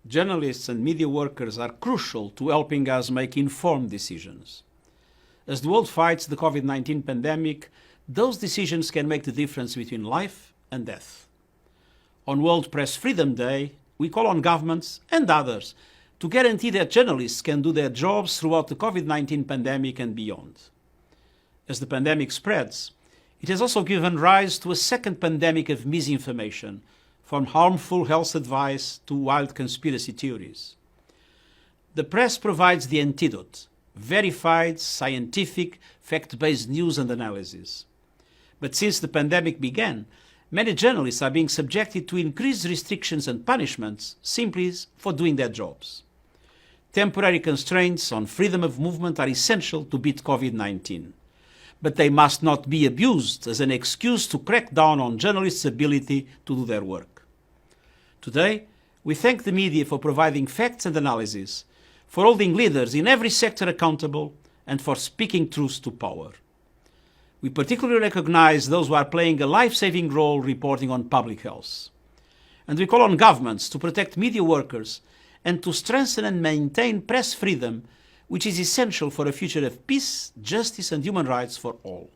Journalists and media workers are crucial to helping us make informed decisions. As the world fights the COVID-19 pandemic, those decisions can make the difference between life and death. On World Press Freedom Day, we call on governments and others to guarantee that journalists can do their jobs throughout the COVID-19 pandemic and beyond. As the pandemic spreads, it has also given rise to a second pandemic of misinformation, from harmful health advice to wild conspiracy theories. The press provides the antidote: verified, scientific, fact-based news and analysis. But since the pandemic began, many journalists are being subjected to increased restrictions and punishments simply for doing their jobs. Temporary constraints on freedom of movement are essential to beat COVID-19, but they must not be abused as an excuse to crack down on journalists' ability to do their work. Today, we thank the media for providing facts and analysis, for holding leaders in every sector accountable, and for speaking truth to power. We particularly recognize those who are playing a life-saving role reporting on public health. And we call on governments to protect media workers and to strengthen and maintain press freedom, which is essential for a future of peace, justice and human rights for all.